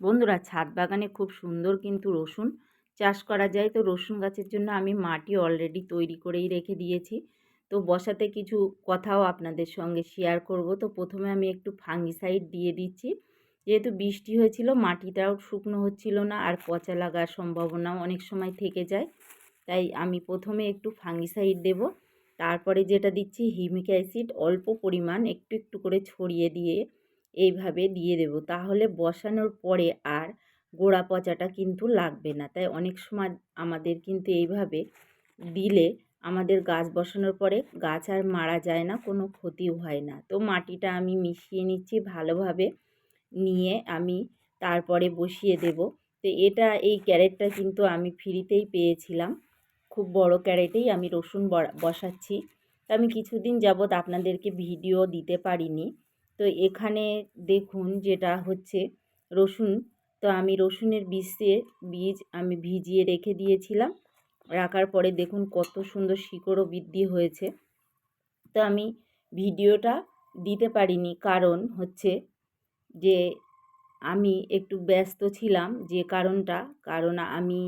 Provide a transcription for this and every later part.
বন্ধুরা, ছাদ বাগানে খুব সুন্দর কিন্তু রসুন চাষ করা যায়। তো রসুন গাছের জন্য আমি মাটি অলরেডি তৈরি করেই রেখে দিয়েছি। তো বসাতে কিছু কথাও আপনাদের সঙ্গে শেয়ার করব। তো প্রথমে আমি একটু ফাঙ্গিসাইড দিয়ে দিচ্ছি। যেহেতু বৃষ্টি হয়েছিল, মাটিটাও শুকনো হচ্ছিল না, আর পচা লাগার সম্ভাবনাও অনেক সময় থেকে যায়। তাই আমি প্রথমে একটু ফাঙ্গিসাইড দেব। তারপরে যেটা দিচ্ছি হিউমিক অ্যাসিড অল্প পরিমাণ একটু একটু করে ছড়িয়ে দিয়ে এইভাবে দিয়ে দেব। তাহলে বসানোর পরে আর গোড়া পচাটা কিন্তু লাগবে না। তাই অনেক সময় আমাদের কিন্তু এইভাবে দিলে আমাদের গাছ বসানোর পরে গাছ আর মারা যায় না, কোনো ক্ষতিও হয় না। তো মাটিটা আমি মিশিয়ে নিচ্ছি ভালোভাবে, নিয়ে আমি তারপরে বসিয়ে দেব। তো এই ক্যারেটটা কিন্তু আমি ফ্রিতেই পেয়েছিলাম। খুব বড় ক্যারেটেই আমি রসুন বসাচ্ছি। তো আমি কিছুদিন যাবৎ আপনাদেরকে ভিডিও দিতে পারিনি। তো এখানে দেখুন যেটা হচ্ছে রসুন। তো আমি রসুনের বীজ আমি ভিজিয়ে রেখে দিয়েছিলাম। রাখার পরে দেখুন কত সুন্দর শিকড়ও বৃদ্ধি হয়েছে। তো আমি ভিডিওটা দিতে পারিনি, কারণ হচ্ছে যে আমি একটু ব্যস্ত ছিলাম। যে কারণ আমি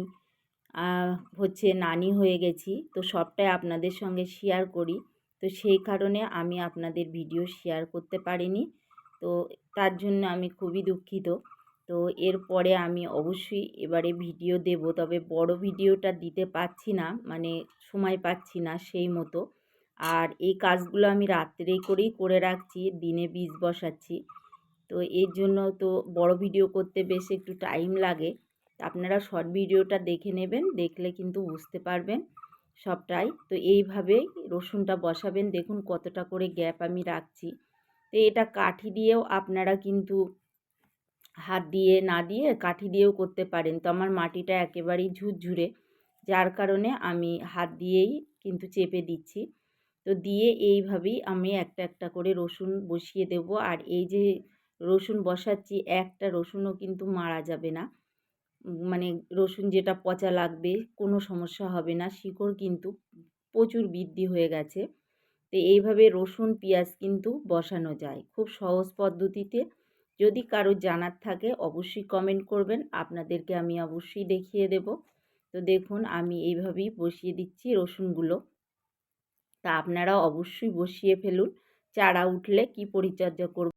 হচ্ছে নানি হয়ে গেছি। তো সবটাই আপনাদের সঙ্গে শেয়ার করি। তো সেই কারণে আমি আপনাদের ভিডিও শেয়ার করতে পারিনি। তো তার জন্য আমি খুবই দুঃখিত। তো এরপরে আমি অবশ্যই এবারে ভিডিও দেব, তবে বড় ভিডিওটা দিতে পারছি না, মানে সময় পাচ্ছি না সেই মতো। আর এই কাজগুলো আমি রাত্রেই করে রাখছি, দিনে বীজ বসাচ্ছি। তো এর জন্য তো বড় ভিডিও করতে বেশ একটু টাইম লাগে। আপনারা শর্ট ভিডিওটা দেখে নেবেন, দেখলে কিন্তু বুঝতে পারবেন সবটাই। তো এইভাবেই রসুনটা বসাবেন। দেখুন কতটা করে গ্যাপ আমি রাখছি। তো এটা কাঠি দিয়েও আপনারা কিন্তু হাত দিয়ে না দিয়ে কাঠি দিয়েও করতে পারেন। তো আমার মাটিটা একেবারেই ঝুরঝুরে, যার কারণে আমি হাত দিয়েই কিন্তু চেপে দিচ্ছি। তো দিয়ে এইভাবেই আমি একটা একটা করে রসুন বসিয়ে দেব। আর এই যে রসুন বসাচ্ছি, একটা রসুনও কিন্তু মারা যাবে না। মানে রসুন যেটা পচা লাগবে কোনো সমস্যা হবে না। শিকড় কিন্তু প্রচুর বৃদ্ধি হয়ে গেছে। তো এইভাবে রসুন পেঁয়াজ কিন্তু বসানো যায় খুব সহজ পদ্ধতিতে। যদি কারো জানার থাকে অবশ্যই কমেন্ট করবেন, আপনাদেরকে আমি অবশ্যই দেখিয়ে দেব। তো দেখুন আমি এইভাবেই বসিয়ে দিচ্ছি রসুনগুলো। তা আপনারা অবশ্যই বসিয়ে ফেলুন। চারা উঠলে কি পরিচর্যা করব